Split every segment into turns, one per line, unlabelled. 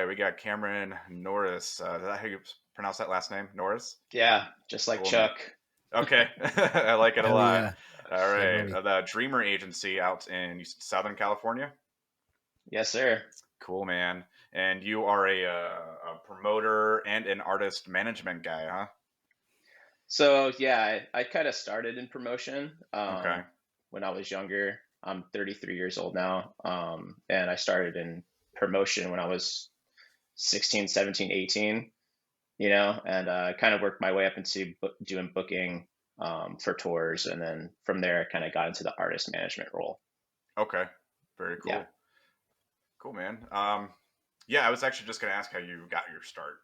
we got Cameron Norris. Is that how you pronounce that last name? Norris?
Yeah, just like
Cool, man.
Chuck.
Okay. I like it a
Hell
lot.
yeah.
All
Yeah,
right.
buddy.
The Dreamer Agency out in you said Southern California.
Yes, sir.
Cool, man. And you are a promoter and an artist management guy, huh?
So yeah, I kind of started in promotion
Okay.
when I was younger. I'm 33 years old now, and I started in promotion when I was 16, 17, 18. And kind of worked my way up into doing booking for tours, and then from there, I kind of got into the artist management role.
Okay. Very
Yeah,
cool. Cool, man. Yeah, I was actually just gonna ask how you got your start.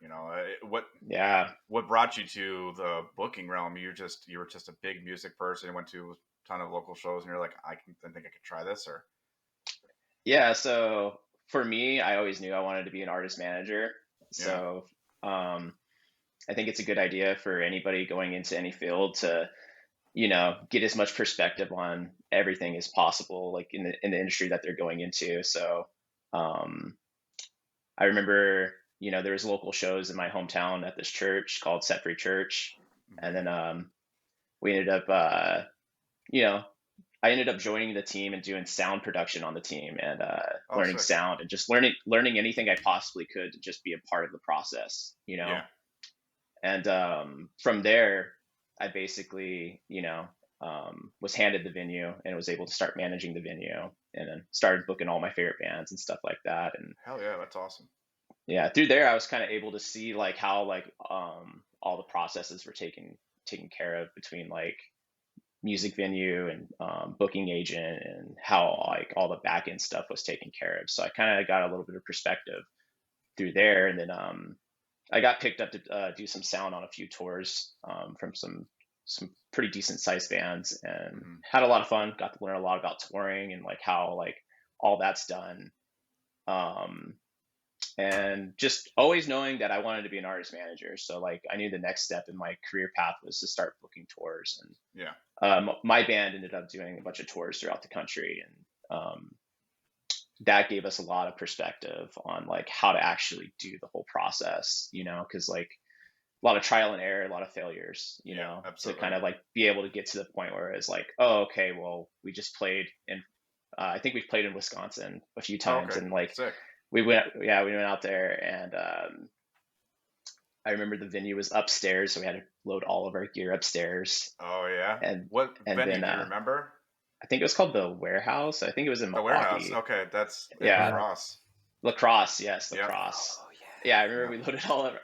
yeah.
What brought you to the booking realm? You were just a big music person. You went to a ton of local shows, and you're like, I think I could try this. Or
Yeah, so for me, I always knew I wanted to be an artist manager.
yeah,
So um, I think it's a good idea for anybody going into any field to, get as much perspective on everything as possible, like in the industry that they're going into. So um, I remember, there was local shows in my hometown at this church called Set Free Church, and
hmm
then we ended up, you know, I ended up joining the team and doing sound production on the team and
oh
learning
sick,
sound and just learning anything I possibly could to just be a part of the process.
yeah,
And from there, I basically, was handed the venue and was able to start managing the venue and then started booking all my favorite bands and stuff like that. And
hell yeah, that's awesome.
yeah, through there, I was kind of able to see like how like all the processes were taken care of between like music venue and booking agent and how
hmm
like all the back end stuff was taken care of. So I kind of got a little bit of perspective through there, and then I got picked up to do some sound on a few tours from some pretty decent sized bands, and
hmm
had a lot of fun. Got to learn a lot about touring and like how like all that's done. Um, and just always knowing that I wanted to be an artist manager. So like I knew the next step in my career path was to start booking tours, and
Yeah,
my band ended up doing a bunch of tours throughout the country, and that gave us a lot of perspective on like how to actually do the whole process, because like a lot of trial and error, a lot of failures,
yeah,
to
absolutely.
kind of like be able to get to the point where it's like, oh, okay, well, we just played in, I think we've played in Wisconsin a few
Oh,
times,
okay,
and like
sick.
we went out there, and I remember the venue was upstairs, so we had to load all of our gear upstairs,
Oh yeah,
and
what
and
venue
then
do you remember?
I think it was called the Warehouse. I think it was in
The warehouse.
Milwaukee.
Okay, that's in
Yeah,
Yeah.
lacrosse.
lacrosse. Yes,
Yep.
lacrosse.
Oh
Yeah, I
yeah.
remember
Yep.
we loaded all of.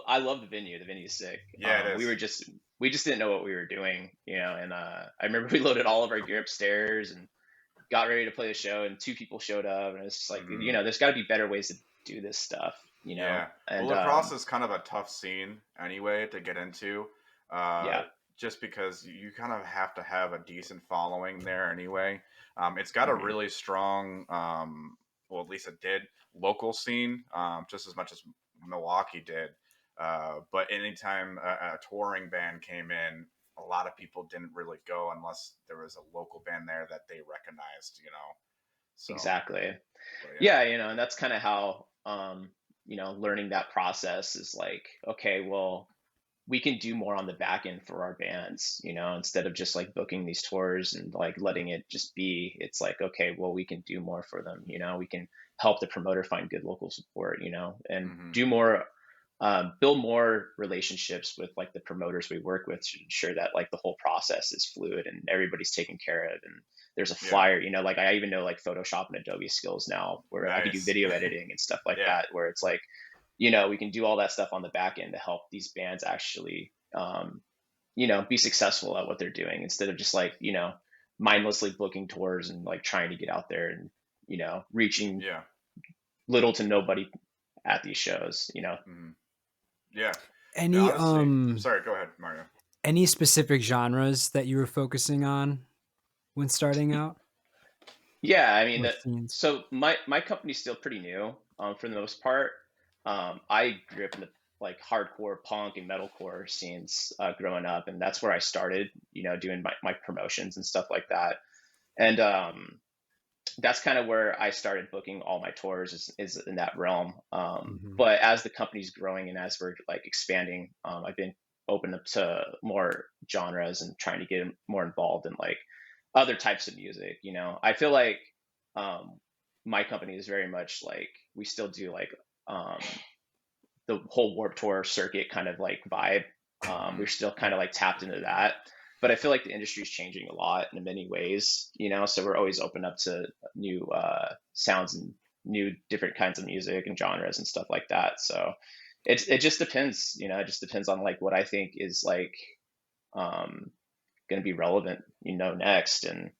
I love the venue. The venue's sick.
Yeah, it is.
We just didn't know what we were doing, and I remember we loaded all of our gear upstairs and got ready to play the show, and two people showed up, and it's just like,
hmm
there's got to be better ways to do this stuff.
Yeah. Well,
And
lacrosse is kind of a tough scene anyway to get into, uh,
yeah,
just because you kind of have to have a decent following there anyway. It's got a
hmm
really strong, well, at least it did, local scene, just as much as Milwaukee did. But anytime a touring band came in, a lot of people didn't really go unless there was a local band there that they recognized. So,
exactly.
but yeah.
Yeah, and that's kind of how learning that process is like, okay, well, we can do more on the back end for our bands, instead of just like booking these tours and like letting it just be. It's like, okay, well, we can do more for them. We can help the promoter find good local support, and
hmm
do more, build more relationships with like the promoters we work with to ensure that like the whole process is fluid and everybody's taken care of. And there's a
Yeah.
flyer, like I even know like Photoshop and Adobe skills now where I can do
Nice.
video editing and stuff like
Yeah.
that, where it's like, we can do all that stuff on the back end to help these bands actually, be successful at what they're doing instead of just like, mindlessly booking tours and like trying to get out there and, reaching
Yeah.
little to nobody at these shows.
hmm Yeah. Yeah,
Any
honestly,
um
sorry, go ahead, Mario.
any specific genres that you were focusing on when starting out
Yeah, I mean
or
that.
scenes?
So my company's still pretty new, for the most part. I grew up in the like hardcore punk and metalcore scenes growing up, and that's where I started, doing my promotions and stuff like that. And that's kind of where I started booking all my tours is in that realm.
Hmm.
But as the company's growing and as we're like expanding, I've been open up to more genres and trying to get more involved in like other types of music. I feel like um, my company is very much like we still do like um, the whole Warp Tour circuit kind of like vibe. We're
Hmm.
still kind of like tapped into that, but I feel like the industry is changing a lot in many ways, so we're always open up to new sounds and new different kinds of music and genres and stuff like that. So it just depends, it just depends on like what I think is like um, going to be relevant, next. And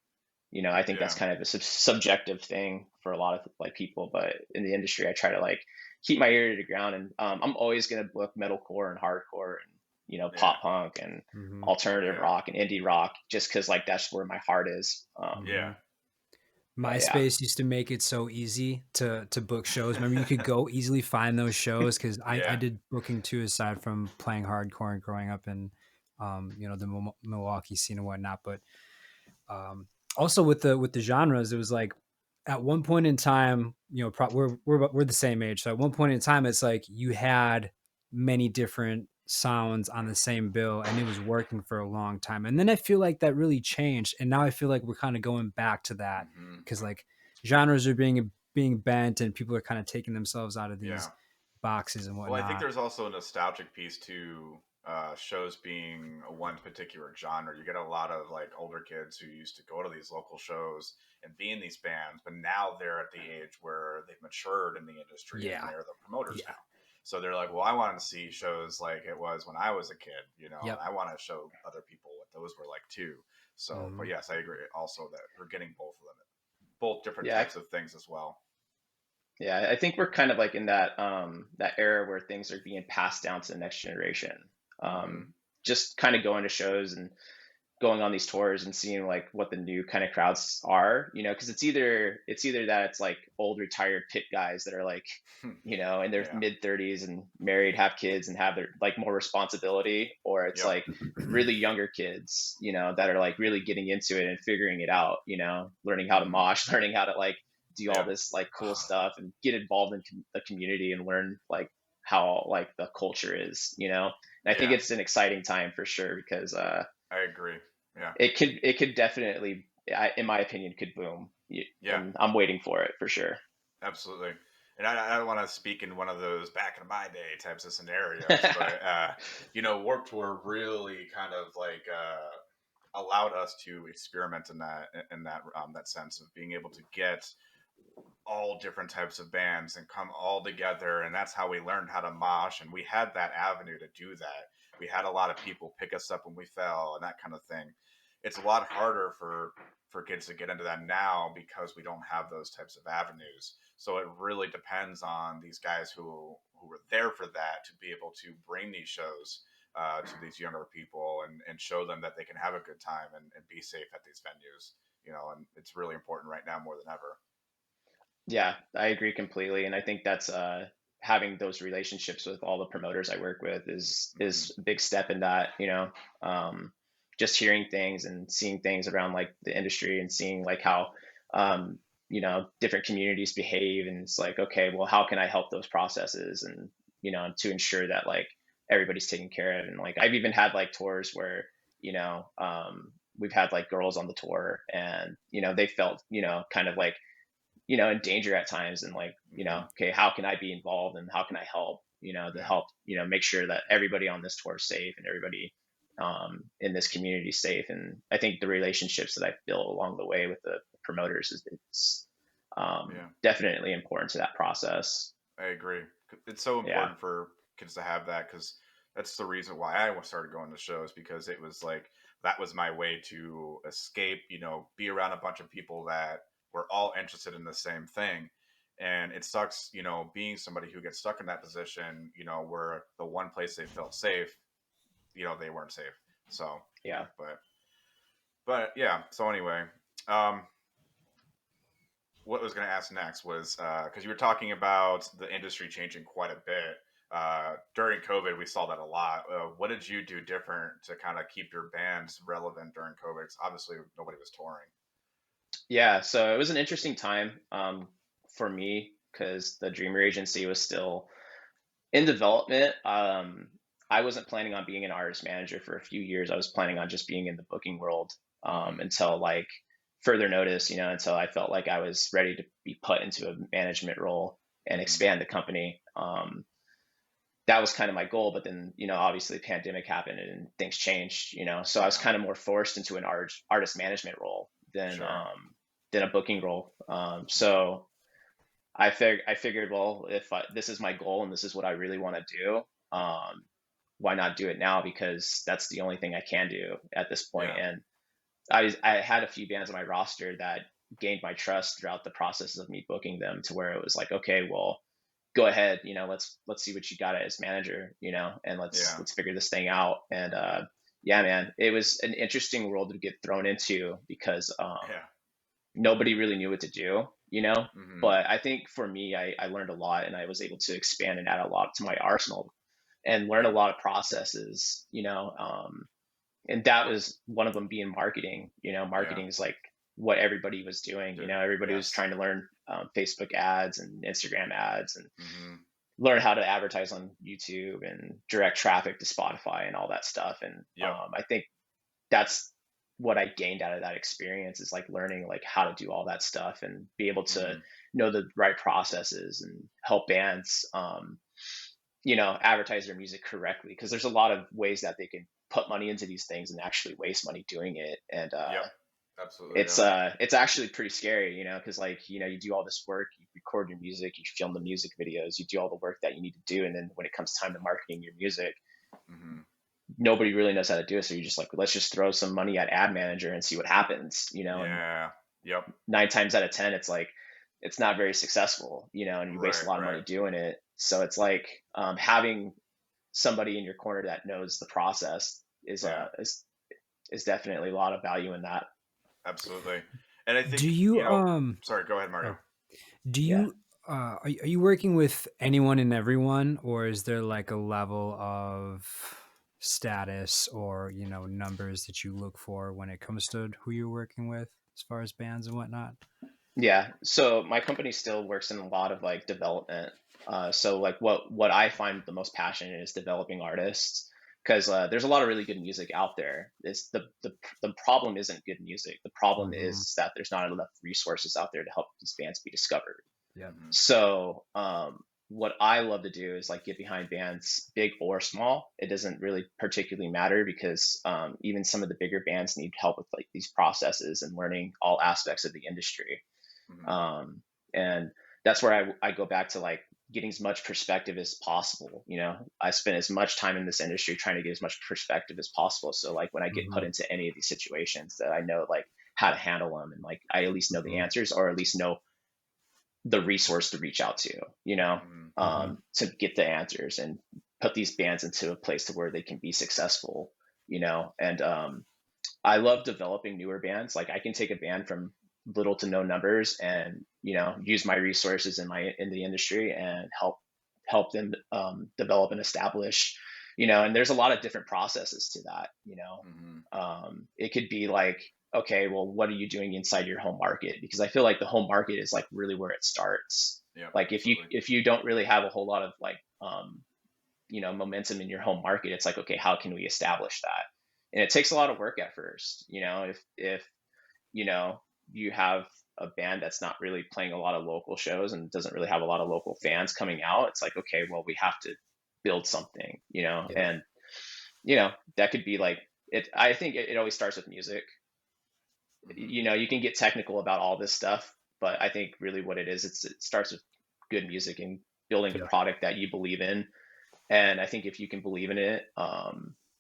I think that's
Yeah.
kind of a subjective thing for a lot of like people, but in the industry, I try to like keep my ear to the ground, and I'm always gonna book metalcore and hardcore and
Yeah.
pop punk and
Hmm.
alternative
Yeah.
rock and indie rock, just because like that's where my heart is.
Yeah.
Hmm.
But yeah,
MySpace used to make it so easy to book shows. Remember, you could go easily find those shows because I
Yeah.
did booking too, aside from playing hardcore and growing up in, the Milwaukee scene and whatnot. But um, also with the genres, it was like at one point in time, we're the same age. So at one point in time, it's like you had many different sounds on the same bill, and it was working for a long time. And then I feel like that really changed, and now I feel like we're kind of going back to that
Hmm.
because like genres are being bent, and people are kind of taking themselves out of
Yeah.
these boxes and
Well, I think
whatnot.
there's also a nostalgic piece to shows being one particular genre. You get a lot of like older kids who used to go to these local shows and be in these bands, but now they're at the age where they've matured in the industry and
Yeah,
they're the promoters
yeah,
now. So they're like, well, I want to see shows like it was when I was a kid, and
yep.
I want to show other people what those were like too. So, but
Hmm.
yes, I agree also that we're getting both of them, both different
yeah,
types of things as well.
yeah. I think we're kind of like in that era where things are being passed down to the next generation.
Hmm.
Just kind of going to shows and going on these tours and seeing like what the new kind of crowds are, because it's either that it's like old retired pit guys that are like in their
Yeah.
mid 30s and married, have kids and have their like more responsibility, or it's
Yep.
like really younger kids that are like really getting into it and figuring it out, learning how to
Hmm.
mosh, learning how to like do all
Yeah.
this like cool stuff and get involved in the community and learn like how like the culture is, and I think
Yeah.
it's an exciting time for sure because
I agree. Yeah.
it could definitely, in my opinion, could boom.
Yeah.
And I'm waiting for it for sure.
Absolutely. And I don't want to speak in one of those back in my day types of scenarios, but Warped Tour really kind of like allowed us to experiment in that sense of being able to get all different types of bands and come all together, and that's how we learned how to mosh, and we had that avenue to do that. We had a lot of people pick us up when we fell and that kind of thing. It's a lot harder for kids to get into that now because we don't have those types of avenues. So it really depends on these guys who were there for that to be able to bring these shows to these younger people and show them that they can have a good time and be safe at these venues. And it's really important right now more than ever.
Yeah, I agree completely, and I think that's having those relationships with all the promoters I work with is
Hmm.
a big step in that. Um, just hearing things and seeing things around like the industry and seeing like how different communities behave, and it's like, okay, well, how can I help those processes and to ensure that like everybody's taken care of. And like I've even had like tours where we've had like girls on the tour, and they felt kind of like in danger at times, and like
Hmm.
okay, how can I be involved and how can I help, to
Yeah.
help make sure that everybody on this tour is safe and everybody in this community is safe. And I think the relationships that I've built along the way with the promoters is it's
Yeah.
definitely important to that process.
I agree. It's so
Yeah,
important for kids to have that because that's the reason why I started going to shows, because it was like that was my way to escape, be around a bunch of people that were all interested in the same thing. And it sucks, being somebody who gets stuck in that position, where the one place they felt safe, they weren't safe. So,
yeah.
but, yeah. So anyway, um, what I was going to ask next was because you were talking about the industry changing quite a bit. During COVID, we saw that a lot. What did you do different to kind of keep your bands relevant during COVID? 'Cause obviously, nobody was touring.
Yeah, so it was an interesting time for me because the Dreamer Agency was still in development. I wasn't planning on being an artist manager for a few years. I was planning on just being in the booking world
Mm-hmm.
until like further notice, until I felt like I was ready to be put into a management role and
Mm-hmm.
expand the company. That was kind of my goal, but then, obviously the pandemic happened and things changed, so I was
Yeah.
kind of more forced into an artist management role
Sure.
than a booking role. So I figured, well, if this is my goal and this is what I really want to do, why not do it now? Because that's the only thing I can do at this point.
Yeah.
And I had a few bands on my roster that gained my trust throughout the process of me booking them to where it was like, okay, well, go ahead, let's see what you got as manager, and let's
Yeah.
let's figure this thing out. And yeah, man, it was an interesting world to get thrown into because
Yeah.
nobody really knew what to do,
Mm-hmm.
but I think for me, I learned a lot and I was able to expand and add a lot to my arsenal and learn a
Yep.
lot of processes, and that was one of them being marketing.
Yeah.
Marketing is like what everybody was doing.
Did.
Everybody was
Yes.
trying to learn Facebook ads and Instagram ads and
Mm-hmm.
learn how to advertise on YouTube and direct traffic to Spotify and all that stuff. And
Yep.
I think that's what I gained out of that experience is like learning like how to do all that stuff and be able to
Mm-hmm.
know the right processes and help bands, advertise their music correctly. Because there's a lot of ways that they can put money into these things and actually waste money doing it. And
Yep. Absolutely.
it's
Yep.
it's actually pretty scary, because like you do all this work, you record your music, you film the music videos, you do all the work that you need to do, and then when it comes time to marketing your music,
Mm-hmm.
nobody really knows how to do it. So you're just like, let's just throw some money at ad manager and see what happens, and
Yeah. Yep.
9 times out of 10, it's like, it's not very successful, and you waste a
Right.
lot of
Right.
money doing it. So it's like, having somebody in your corner that knows the process
Yeah.
is definitely a lot of value in that.
Absolutely. And I
Do
think,
you
sorry, go ahead, Mario.
oh, do
Yeah.
you are you working with anyone and everyone, or is there like a level of status or numbers that you look for when it comes to who you're working with as far as bands and whatnot?
Yeah. So my company still works in a lot of like development. So like what I find the most passionate is developing artists because there's a lot of really good music out there. It's the problem isn't good music. The problem
Mm-hmm.
is that there's not enough resources out there to help these bands be discovered.
Yep.
Mm-hmm.
So what I love to do is like get behind bands, big or small. It doesn't really particularly matter because even some of the bigger bands need help with like these processes and learning all aspects of the industry.
Mm-hmm.
um, and that's where I go back to like getting as much perspective as possible. I spend as much time in this industry trying to get as much perspective as possible, so like when I get put
Mm-hmm.
into any of these situations that I know like how to handle them and like I at least know the
Mm-hmm.
answers or at least know the resource to reach out to,
Mm-hmm.
Mm-hmm.
to get the answers and put these bands into a place to where they can be successful. And I love developing newer bands. Like I can take a band from little to no numbers and use my resources in the industry and help them develop and establish. And there's a lot of different processes to that.
Mm-hmm.
It could be like, okay, well, what are you doing inside your home market? Because I feel like the home market is like really where it starts.
Yep.
Like
Absolutely.
if you don't really have a whole lot of like momentum in your home market, it's like, okay, how can we establish that? And it takes a lot of work at first. If you know you have a band that's not really playing a lot of local shows and doesn't really have a lot of local fans coming out, it's like, okay, well, we have to build something.
Yep.
And that could be like it. I think it always starts with music.
Mm-hmm.
You can get technical about all this stuff, but I think really what it is, it starts with good music and building a
Yep.
product that you believe in. And I think if you can believe in it,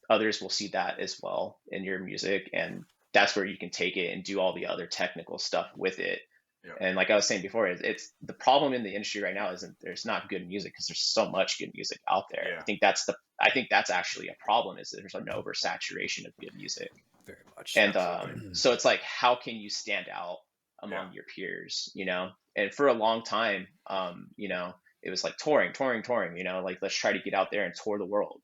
others will see that as well in your music, and that's where you can take it and do all the other technical stuff with it.
Yep.
And like I was saying before, it's the problem in the industry right now isn't there's not good music because there's so much good music out there.
Yeah.
I think that's actually a problem is that there's an oversaturation of good music.
Very much.
And
Absolutely.
so it's like, how can you stand out
Yeah.
among your peers? And for a long time, it was like touring, touring, touring. Like let's try to get out there and tour the world.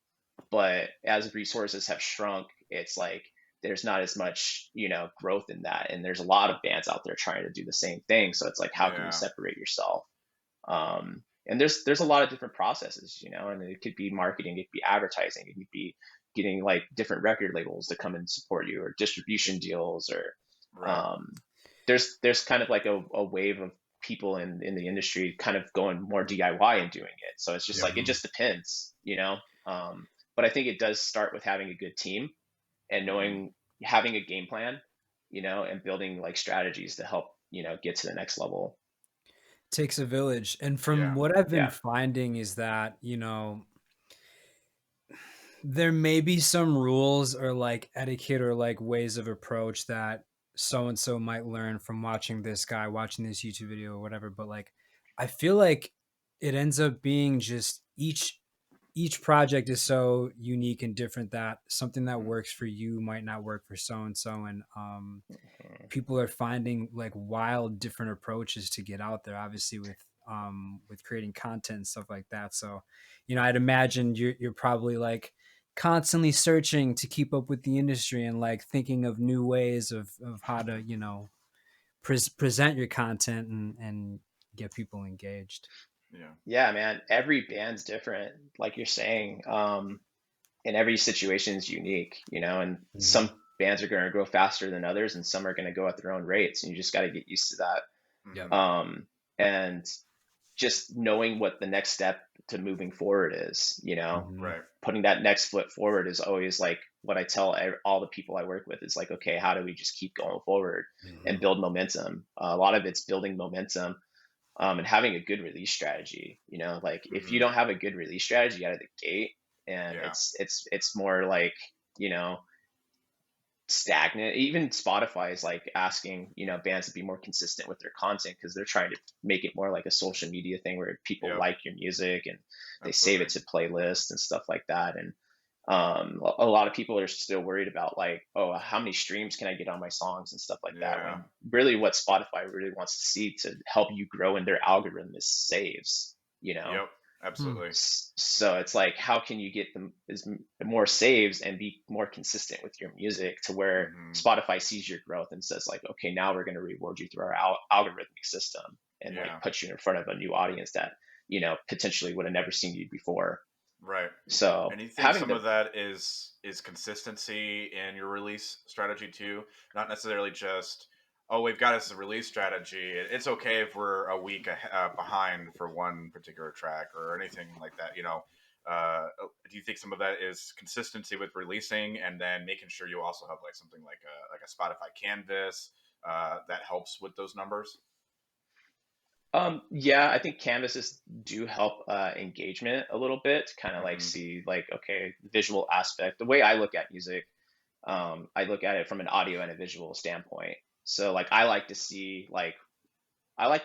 But as resources have shrunk, it's like there's not as much, growth in that. And there's a lot of bands out there trying to do the same thing. So it's like, how can you
Yeah.
separate yourself? And there's a lot of different processes, and it could be marketing, it could be advertising, it could be getting like different record labels to come and support you, or distribution deals, or
Right.
there's kind of like a wave of people in the industry kind of going more DIY and doing it. So it's just
Yep.
like, it just depends, but I think it does start with having a good team and
Hmm.
having a game plan, and building like strategies to help, get to the next level.
Takes a village. And from
Yeah.
what I've been
Yeah.
finding is that, there may be some rules or like etiquette or like ways of approach that so and so might learn from watching this guy, watching this YouTube video or whatever. But like, I feel like it ends up being just each project is so unique and different that something that
Hmm.
works for you might not work for so and so. And
Mhm.
people are finding like wild different approaches to get out there, obviously with creating content and stuff like that. So I'd imagine you're probably like constantly searching to keep up with the industry and like thinking of new ways of how to present your content and get people engaged.
Yeah.
Yeah, man. Every band's different, like you're saying. And every situation is unique, and
Mhm.
some bands are going to grow faster than others, and some are going to go at their own rates, and you just got to get used to
Yep.
that. And just knowing what the next step to moving forward is,
Hmm.
Right.
putting that next foot forward is always like what I tell all the people I work with is like, okay, how do we just keep going forward and
Hmm.
build momentum? A lot of it's building momentum, and having a good release strategy. Like if you
Hmm.
don't have a good release strategy out of the gate, and
Yeah.
it's more like, you know stagnant. Even Spotify is like asking, bands to be more consistent with their content, because they're trying to make it more like a social media thing where people
Yep.
like your music and they save it
Absolutely.
to playlists and stuff like that. And a lot of people are still worried about like, oh, how many streams can I get on my songs and stuff like that,
Yeah.
when really what Spotify really wants to see to help you grow in their algorithm is saves,
Yep.
Hmm.
Absolutely.
so it's like, how can you get them more saves and be more consistent with your music, to where
Hmm.
Spotify sees your growth and says like, okay, now we're going to reward you through our algorithmic system, and like
Yeah.
put you in front of a new audience that, potentially would have never seen you before.
Right.
So
And you think
having
some
the
of that is consistency in your release strategy too? Not necessarily just, oh, we've got this release strategy. It's okay if we're a week behind for one particular track or anything like that. Do you think some of that is consistency with releasing, and then making sure you also have like something like a Spotify Canvas that helps with those numbers?
Yeah, I think canvases do help engagement a little bit, to kind of like
Hmm.
see like, okay, visual aspect. The way I look at music, I look at it from an audio and a visual standpoint. So like, I like to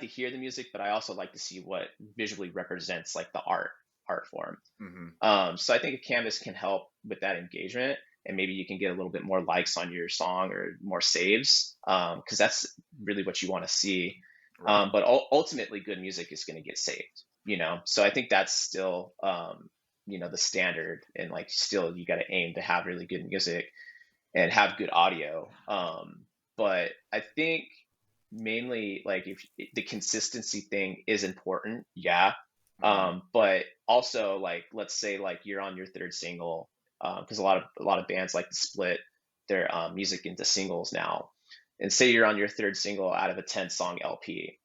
hear the music, but I also like to see what visually represents like the art form.
Hmm.
So I think a canvas can help with that engagement, and maybe you can get a little bit more likes on your song or more saves, because that's really what you want to see.
Right.
But ultimately, good music is going to get saved. So I think that's still, the standard, and like still you got to aim to have really good music and have good audio. But I think mainly like, if the consistency thing is important, yeah.
Hmm.
But also like, let's say like you're on your third single, because a lot of bands like to split their music into singles now. And say you're on your third single out of a 10-song LP,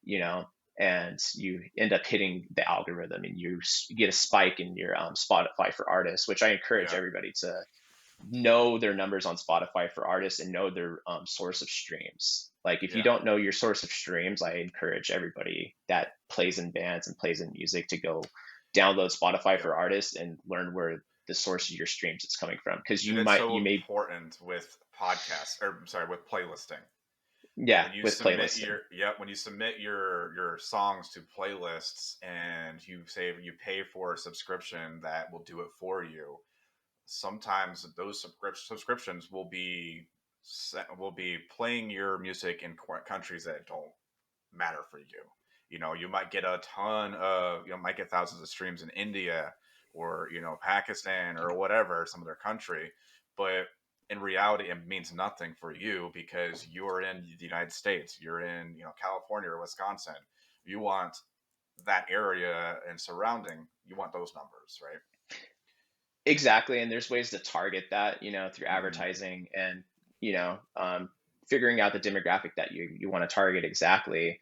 and you end up hitting the algorithm, and you get a spike in your Spotify for artists, which I encourage
Yeah.
everybody to know their numbers on Spotify for artists, and know their source of streams. Like if you
Yeah.
don't know your source of streams, I encourage everybody that plays in bands and plays in music to go download Spotify
Yep.
for artists and learn where the source of your streams is coming from. Because
And
you
it's
might,
so
you may,
important with podcasts, or I'm sorry, with playlisting.
yeah,
When you
with
submit
playlisting.
your when you submit your songs to playlists, and you say you pay for a subscription that will do it for you, sometimes those subscriptions will be playing your music in countries that don't matter for you. You might get a ton of, might get thousands of streams in India, or Pakistan, or whatever, some other country, but in reality it means nothing for you because you're in the United States, you're in, California or Wisconsin. You want that area and surrounding, you want those numbers, right?
Exactly. And there's ways to target that, through
Mm-hmm.
advertising and, you know, um, figuring out the demographic that you want to target exactly.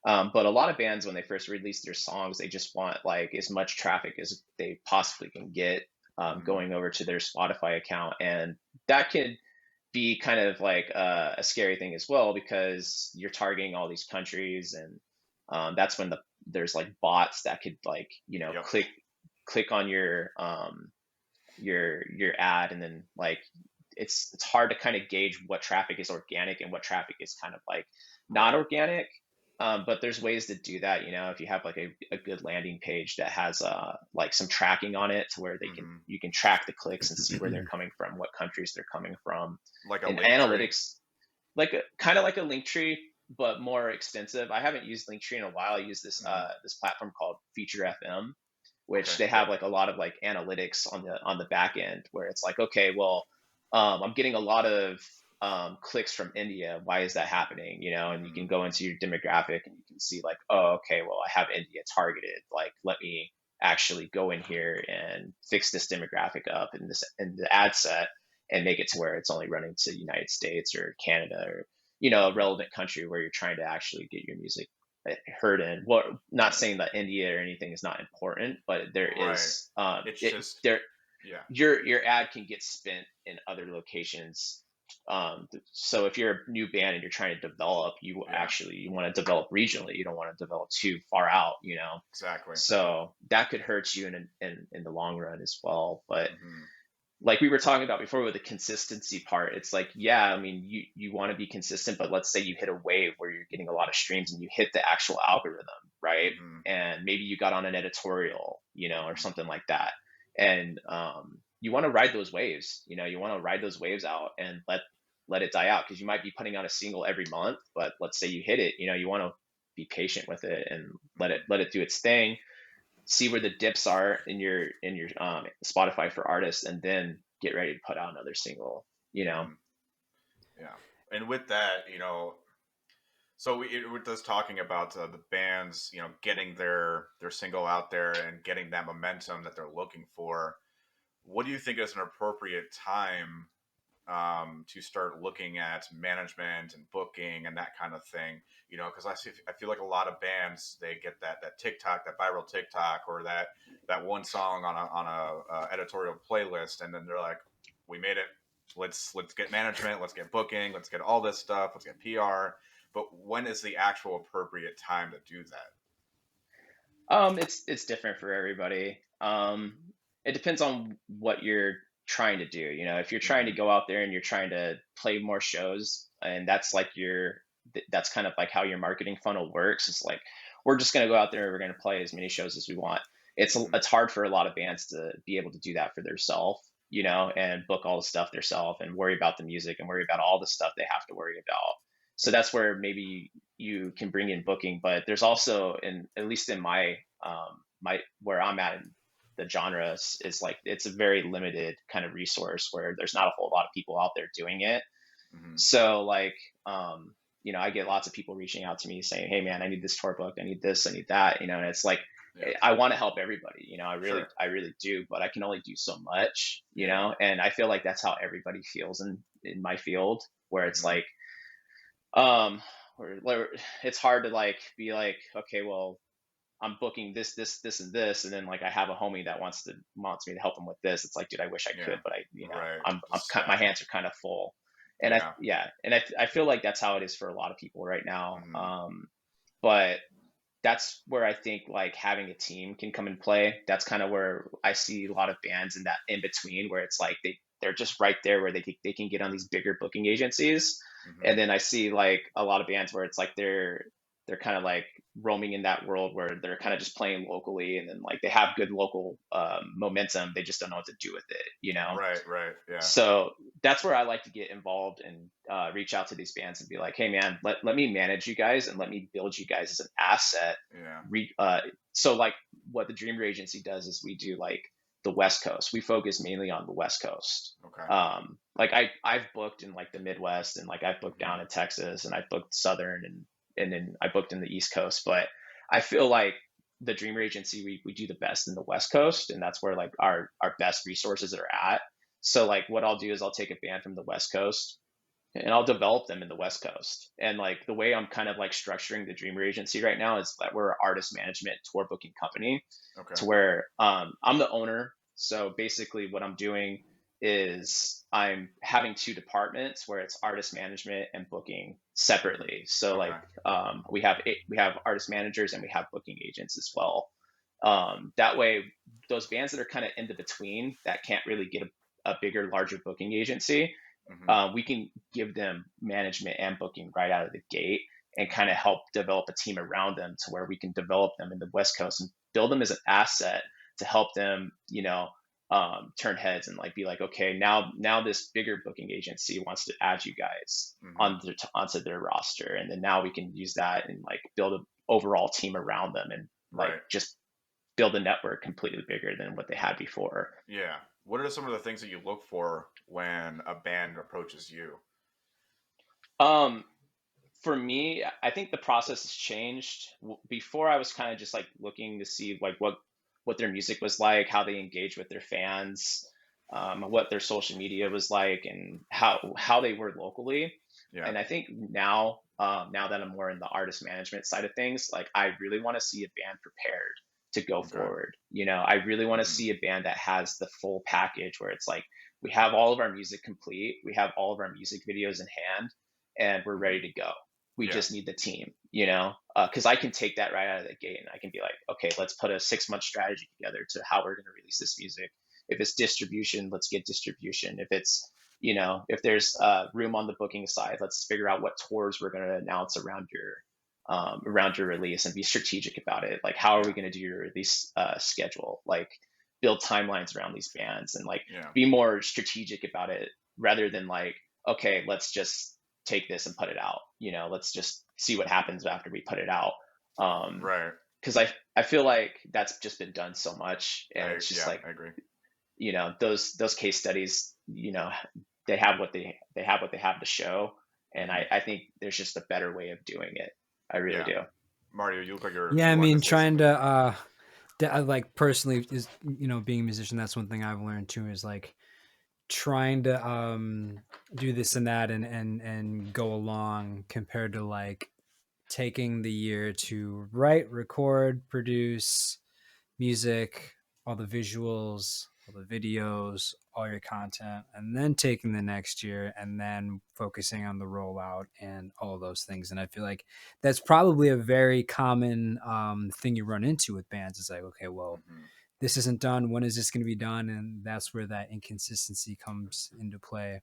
But a lot of bands, when they first release their songs, they just want like as much traffic as they possibly can get,
Mm-hmm.
going over to their Spotify account. And that could be kind of like a scary thing as well, because you're targeting all these countries, and that's when there's like bots that could like,
Yep.
click on your ad, and then like it's hard to kind of gauge what traffic is organic and what traffic is kind of like not
Right.
organic. But there's ways to do that, if you have like a good landing page that has like some tracking on it, to where
Mm-hmm.
you can track the clicks and see where they're coming from, what countries they're coming from,
Like a
and
link tree.
analytics, like kind of like a link tree, but more extensive. I haven't used Linktree in a while. I use
Mm-hmm.
this platform called Feature FM, which
Okay.
they
Yep.
have like a lot of like analytics on the back end, where it's like, okay, well, I'm getting a lot of clicks from India. Why is that happening? And you
Mm-hmm.
can go into your demographic and you can see like, oh, okay, well, I have India targeted. Like, let me actually go in here and fix this demographic up in the ad set, and make it to where it's only running to the United States or Canada, or a
Mm-hmm.
relevant country where you're trying to actually get your music heard in. Well, not saying that India or anything is not important, but there
Right.
is
It's just, yeah.
your ad can get spent in other locations. So if you're a new band and you're trying to develop,
Yeah.
you want to develop regionally. You don't want to develop too far out.
Exactly.
So that could hurt you in the long run as well. But
Mm-hmm.
like we were talking about before with the consistency part, it's like, yeah, I mean, you want to be consistent, but let's say you hit a wave where you're getting a lot of streams and you hit the actual algorithm, right?
Mm-hmm.
And maybe you got on an editorial, or
Mm-hmm.
something like that. And you want to ride those waves, you want to ride those waves out and let it die out, because you might be putting out a single every month, but let's say you hit it, you want to be patient with it and
Mm-hmm.
let it do its thing, see where the dips are in your Spotify for artists, and then get ready to put out another single.
Mm-hmm. Yeah. And with that, so with us talking about the bands, getting their single out there and getting that momentum that they're looking for, what do you think is an appropriate time to start looking at management and booking and that kind of thing? Because I feel like a lot of bands, they get that TikTok, that viral TikTok, or that one song on a editorial playlist, and then they're like, we made it. Let's get management, let's get booking, let's get all this stuff, let's get PR. But when is the actual appropriate time to do that?
It's different for everybody. It depends on what you're trying to do. If you're trying to
Mm-hmm.
go out there and you're trying to play more shows, and that's like that's kind of like how your marketing funnel works. It's like, we're just going to go out there and we're going to play as many shows as we want.
Mm-hmm.
It's hard for a lot of bands to be able to do that for themselves, and book all the stuff themselves and worry about the music and worry about all the stuff they have to worry about. So that's where maybe you can bring in booking. But there's also, at least in my where I'm at in the genre, is like, it's a very limited kind of resource where there's not a whole lot of people out there doing it.
Mm-hmm.
So like, I get lots of people reaching out to me saying, hey man, I need this tour book, I need this, I need that, and it's like,
Yeah.
I want to help everybody,
Sure.
I really do, but I can only do so much,
Yeah.
and I feel like that's how everybody feels in my field, where it's
Mm-hmm.
like, where it's hard to like be like, okay, well, I'm booking this, and this, and then like I have a homie that wants me to help him with this. It's like, dude, I wish I
Yeah.
could, but
Right.
I'm
Just
my hands are kind of full, and
yeah.
I feel like that's how it is for a lot of people right now.
Mm-hmm.
But that's where I think like having a team can come and play. That's kind of where I see a lot of bands in that in between, where it's like they're just right there where they can get on these bigger booking agencies.
Mm-hmm.
And then I see like a lot of bands where it's like they're kind of like roaming in that world where they're kind of just playing locally, and then like they have good local momentum, they just don't know what to do with it.
Right. Right. Yeah.
So that's where I like to get involved and reach out to these bands and be like, hey man, let me manage you guys and let me build you guys as an asset.
Yeah.
So like what the Dreamer Agency does is we do like the West Coast. We focus mainly on the West Coast.
Okay.
Like I've booked in like the Midwest, and like I've booked
Mm-hmm.
down in Texas, and I've booked Southern, and then I booked in the East Coast. But I feel like the Dreamer Agency, we do the best in the West Coast, and that's where like our best resources are at. So like what I'll do is I'll take a band from the West Coast and I'll develop them in the West Coast. And like the way I'm kind of like structuring the Dreamer Agency right now is that we're an artist management tour booking company,
Okay.
to where I'm the owner. So basically, what I'm doing is I'm having two departments where it's artist management and booking separately. So
Okay.
like we have artist managers and we have booking agents as well. That way, those bands that are kind of in the between that can't really get a bigger, larger booking agency,
Mm-hmm.
we can give them management and booking right out of the gate and kind of help develop a team around them to where we can develop them in the West Coast and build them as an asset to help them, turn heads and like be like, okay, now this bigger booking agency wants to add you guys
Mm-hmm.
onto their roster, and then now we can use that and like build an overall team around them and like
Right.
just build a network completely bigger than what they had before.
Yeah. What are some of the things that you look for when a band approaches you?
Um, for me, I think the process has changed. Before, I was kind of just like looking to see like what their music was like, how they engage with their fans, what their social media was like, and how they were locally.
Yeah.
And I think now that I'm more in the artist management side of things, like I really want to see a band prepared to go
Okay.
forward. I really want to
Mm-hmm.
see a band that has the full package where it's like we have all of our music complete, we have all of our music videos in hand, and we're
Mm-hmm.
ready to go. We
Yeah.
just need the team, because I can take that right out of the gate and I can be like, okay, let's put a 6 month strategy together to how we're going to release this music. If it's distribution, let's get distribution. If it's, if there's room on the booking side, let's figure out what tours we're going to announce around your release and be strategic about it. Like, how are we
Yeah.
going to do your release schedule? Like, build timelines around these bands and like
Yeah.
be more strategic about it rather than like, okay, let's just take this and put it out. Let's just see what happens after we put it out.
Right.
Because I feel like that's just been done so much, and it's just
Yeah,
like
I agree.
those case studies, they have what they have to show, and
Mm-hmm.
I think there's just a better way of doing it. I really
Yeah.
do.
Mario, you look like
Yeah, I
you wanted
mean,
to say
trying
something.
to like personally is being a musician. That's one thing I've learned too is like trying to do this and that and go along compared to like taking the year to write, record, produce music, all the visuals, all the videos, all your content, and then taking the next year and then focusing on the rollout and all of those things. And I feel like that's probably a very common thing you run into with bands. It's like, okay, well,
Mm-hmm.
this isn't done. When is this going to be done? And that's where that inconsistency comes into play.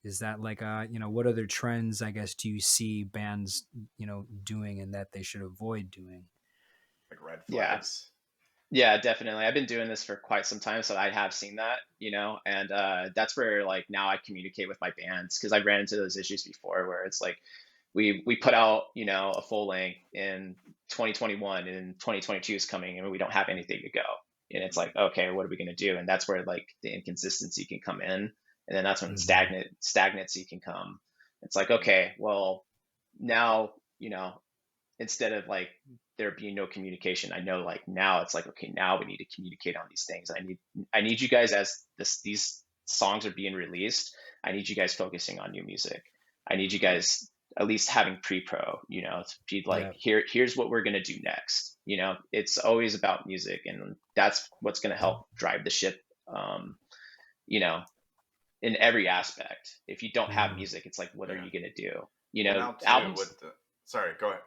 Is that like, what other trends, I guess, do you see bands, doing and that they should avoid doing?
Like red
Yeah.
flags.
Yeah, definitely. I've been doing this for quite some time, so I have seen that, and that's where like now I communicate with my bands because I've ran into those issues before where it's like we put out, a full length in 2021 and 2022 is coming and we don't have anything to go. And it's
Mm-hmm.
like, okay, what are we going to do? And that's where like the inconsistency can come in. And then that's when
Mm-hmm.
stagnancy can come. It's like,
Mm-hmm.
okay, well, now, instead of like there being no communication, I know like now it's like, okay, now we need to communicate on these things. I need you guys, as these songs are being released, I need you guys focusing on new music. I need you
Mm-hmm.
guys at least having pre-pro, to be like,
Yeah.
here's what we're going to do next. It's always about music, and that's what's going to help drive the ship, um, you know in every aspect. If you don't have
Mm-hmm.
music, it's like, what are
Yeah.
you going to do?
Well, now too
Albums.
with the. Sorry, go ahead.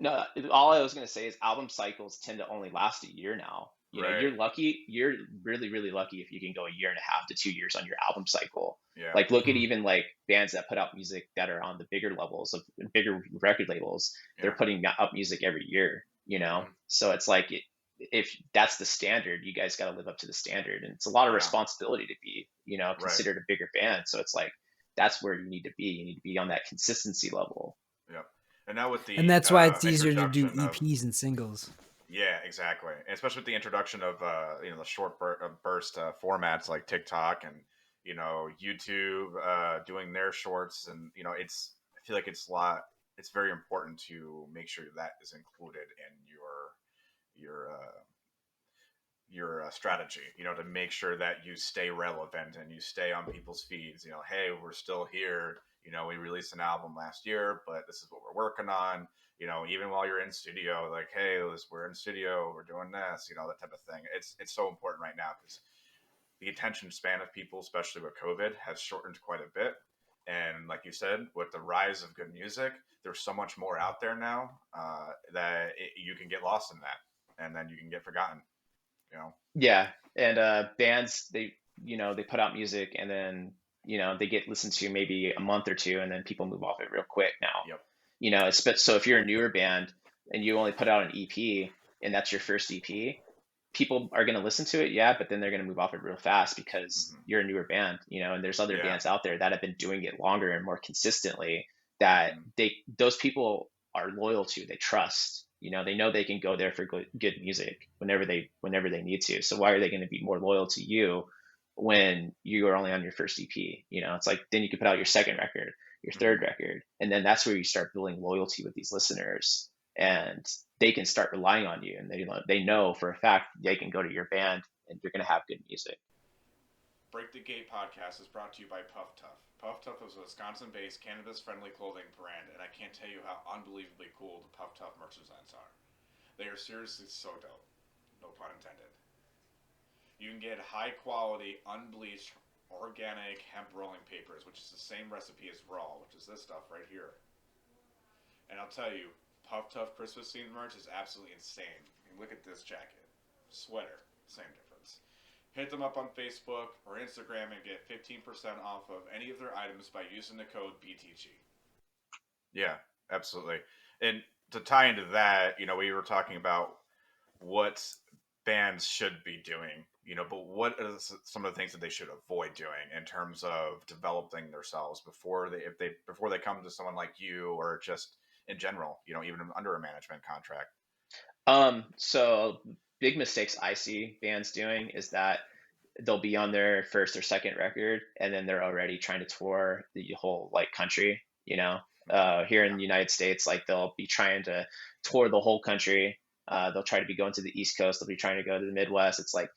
No, all I was going to say is album cycles tend to only last a year now.
Right.
You're lucky. You're really, really lucky if you can go a year and a half to 2 years on your album cycle.
Yeah.
Like, look at even like bands that put out music that are on the bigger levels of bigger record labels. They're
Yeah.
putting out music every year.
Mm-hmm.
So it's like, if that's the standard, you guys got to live up to the standard, and it's a lot of
Yeah.
responsibility to be,
Right.
considered a bigger band. So it's like that's where you need to be. You need to be on that consistency level.
Yep. And now with
And
the
that's why it's easier to do
introduction of
EPs and singles.
Yeah, exactly. And especially with the introduction of the short burst formats like TikTok and YouTube doing their shorts, and I feel like it's very important to make sure that is included in your strategy, to make sure that you stay relevant and you stay on people's feeds. Hey, we're still here. We released an album last year, but this is what we're working on. Even while you're in studio, like, hey, we're in studio, we're doing this, that type of thing. It's so important right now because the attention span of people, especially with COVID, has shortened quite a bit. And like you said, with the rise of good music, there's so much more out there now that you can get lost in that, and then you can get forgotten. You know.
Yeah, and bands, they put out music, and then they get listened to maybe a month or two, and then people move off it real quick now.
Yep.
So if you're a newer band and you only put out an EP and that's your first EP, people are going to listen to it, yeah, but then they're going to move off it real fast because
Hmm.
you're a newer band, and there's other
Yeah.
bands out there that have been doing it longer and more consistently that
Hmm.
those people are loyal to, they trust, they know they can go there for good music whenever they need to. So why are they going to be more loyal to you when you are only on your first EP? It's like, then you can put out your second record, your third
Hmm.
record, and then that's where you start building loyalty with these listeners, and they can start relying on you, and they know for a fact they can go to your band and you're going to have good music.
Break the Gate podcast is brought to you by Puff Tuff. Puff Tuff is a Wisconsin-based cannabis-friendly clothing brand, and I can't tell you how unbelievably cool the Puff Tuff merch designs are. They are seriously so dope. No pun intended. You can get high-quality, unbleached, organic hemp rolling papers, which is the same recipe as raw, which is this stuff right here. And I'll tell you, Puff Tuff Christmas themed merch is absolutely insane. I mean, look at this jacket, sweater, same difference. Hit them up on Facebook or Instagram and get 15% off of any of their items by using the code BTG. Yeah, absolutely. And to tie into that, we were talking about what bands should be doing, but what are some of the things that they should avoid doing in terms of developing themselves before they come to someone like you, or just in general, even under a management contract.
So big mistakes I see bands doing is that they'll be on their first or second record and then they're already trying to tour the whole like country, here in
Yeah.
the United States, like they'll be trying to tour the whole country. They'll try to be going to the East Coast, they'll be trying to go to the Midwest. It's like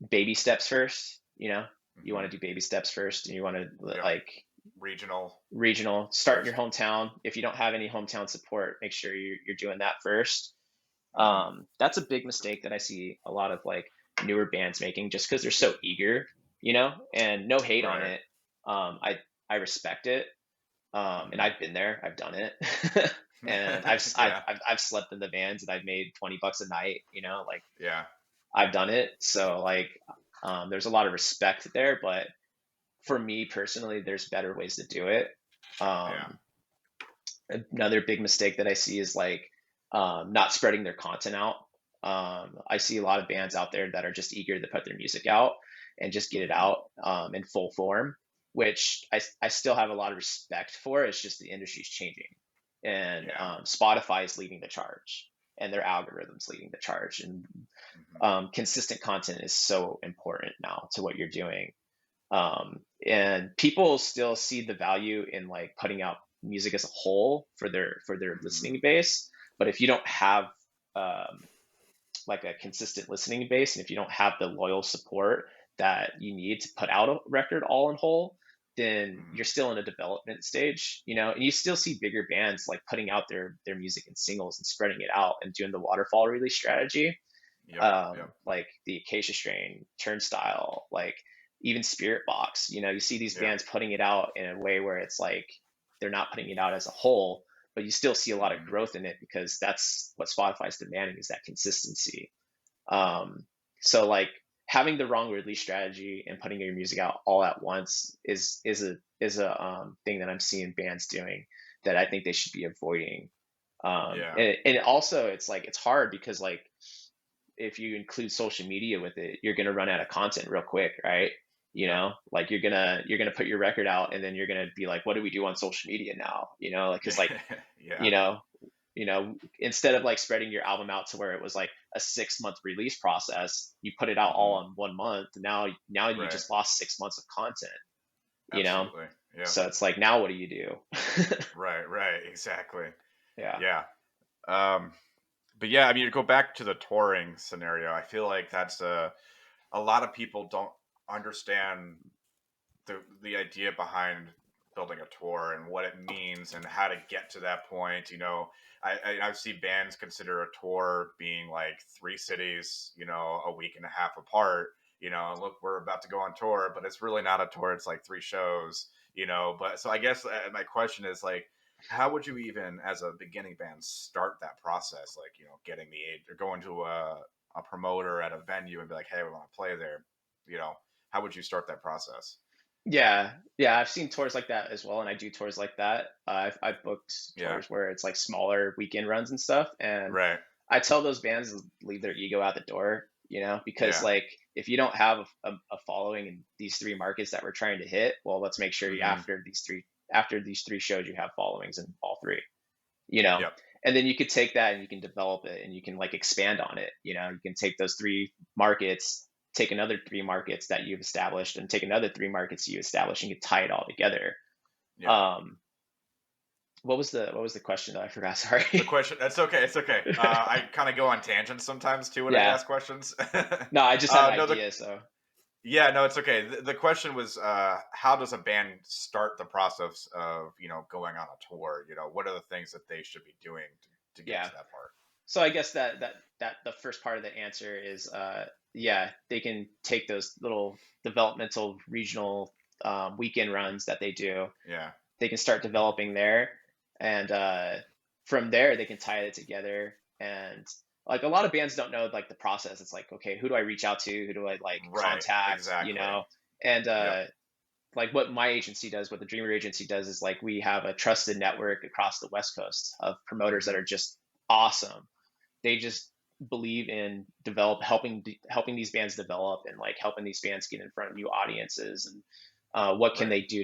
baby steps first, you want
Hmm.
to do baby steps first, and you want to
Yep.
like
Regional
regional, start in your
first.
hometown. If you don't have any hometown support, make sure you're doing that first.
Hmm.
That's a big mistake that I see a lot of like newer bands making, just because they're so eager, and no hate on
Right.
it. I respect it, and
Hmm.
I've been there, I've done it, and
Yeah.
I've slept in the vans and I've made $20 a night, like
Yeah.
I've done it. So like, there's a lot of respect there, but for me personally, there's better ways to do it.
Yeah.
Um, Another big mistake that I see is like, not spreading their content out. I see a lot of bands out there that are just eager to put their music out and just get it
Hmm.
out, in full form, which I still have a lot of respect for. It's just the industry's changing, and
Yeah.
Spotify is leading the charge, and their algorithms leading the charge, and
Hmm.
consistent content is so important now to what you're doing. And people still see the value in like putting out music as a whole for their
Hmm.
listening base. But if you don't have, um, like a consistent listening base, and if you don't have the loyal support that you need to put out a record all in whole, then
Hmm.
you're still in a development stage, and you still see bigger bands like putting out their music in singles and spreading it out and doing the waterfall release strategy,
Yep. Yep.
like the Acacia Strain, Turnstile, like even Spirit Box. You see these
Yeah.
bands putting it out in a way where it's like they're not putting it out as a whole, but you still see a lot of
Hmm.
growth in it because that's what Spotify's demanding, is that consistency. Um, so like having the wrong release strategy and putting your music out all at once is a thing that I'm seeing bands doing that I think they should be avoiding.
Yeah.
And also it's like it's hard because like if you include social media with it, you're gonna run out of content real quick, right?
Yep.
Like you're gonna put your record out, and then you're gonna be like, what do we do on social media now? Like, because like,
Yeah.
you know, Instead of like spreading your album out to where it was like a 6-month release process, you put it out all
Hmm.
in 1 month. Now you
Right.
just lost 6 months of content, you know?
Absolutely. Yeah.
So it's like, now what do you do?
Right. Right. Exactly.
Yeah.
Yeah. Um, but yeah, I mean, to go back to the touring scenario, I feel like that's a lot of people don't understand the idea behind building a tour and what it means and how to get to that point. I've seen bands consider a tour being like 3 cities, a week and a half apart. Look, we're about to go on tour, but it's really not a tour. It's like 3 shows. But so I guess my question is like, how would you even, as a beginning band, start that process? Like, getting the aid or going to a promoter at a venue and be like, hey, we want to play there. You know, how would you start that process?
Yeah, yeah, I've seen tours like that as well, and I do tours like that. I've booked
Yeah.
tours where it's like smaller weekend runs and stuff, and
Right.
I tell those bands to leave their ego out the door, because
Yeah.
like if you don't have a following in these 3 markets that we're trying to hit, well, let's make sure
Hmm.
after these 3 shows you have followings in all three, you know,
Yep.
and then you could take that and you can develop it and you can like expand on it. You can take those 3 markets, take another 3 markets that you've established, and take another 3 markets you established, and you can tie it all together.
Yeah.
um what was the question that I forgot? Sorry.
The question. That's okay. It's okay. I kind of go on tangents sometimes too when I
Yeah,
ask questions.
no, I just had an
No.
idea, so.
Yeah. No. It's okay. The question was, how does a band start the process of going on a tour? What are the things that they should be doing to get
Yeah,
to that part?
so I guess that the first part of the answer is, yeah, they can take those little developmental regional weekend runs that they do.
Yeah.
They can start developing there, and from there they can tie it together. And like a lot of bands don't know like the process. It's like, okay, who do I reach out to? Who do I like
Right.
contact?
Exactly.
And
Yep.
like what my agency does, what the Dreamer agency does, is like we have a trusted network across the West Coast of promoters that
Hmm.
are just awesome. They just believe in helping these bands develop, and like helping these bands get in front of new audiences, and what can
Right.
they do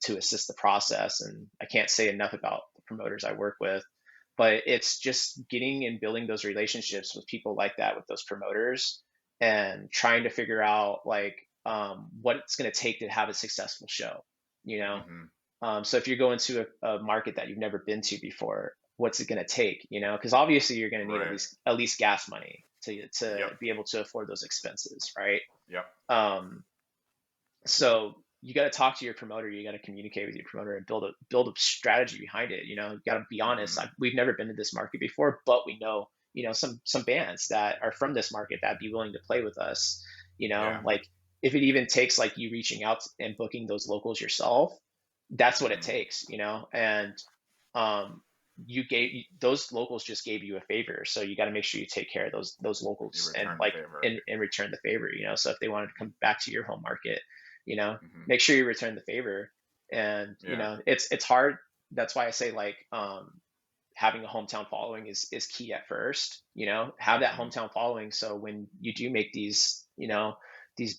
to assist the process. And I can't say enough about the promoters I work with, but it's just getting and building those relationships with people like that, with those promoters, and trying to figure out like what it's going to take to have a successful show, you know
Hmm.
so if you're going to a market that you've never been to before, what's it going to take? Because obviously you're going to need at
Right.
least at least gas money to
Yep.
be able to afford those expenses, right?
Yep.
Um, so you got to talk to your promoter. You got to communicate with your promoter and build a strategy behind it. You got to be honest.
Hmm.
We've never been to this market before, but we know some bands that are from this market that'd be willing to play with us.
Yeah.
Like if it even takes like you reaching out and booking those locals yourself, that's what it
Hmm.
takes. And um, those locals just gave you a favor, so you got to make sure you take care of those
You
locals, and
return the
like
favor.
and return the favor. So if they wanted to come back to your home market,
Hmm.
make sure you return the favor. And
Yeah.
it's hard. That's why I say like having a hometown following is key at first. Have that
Hmm.
hometown following, so when you do make these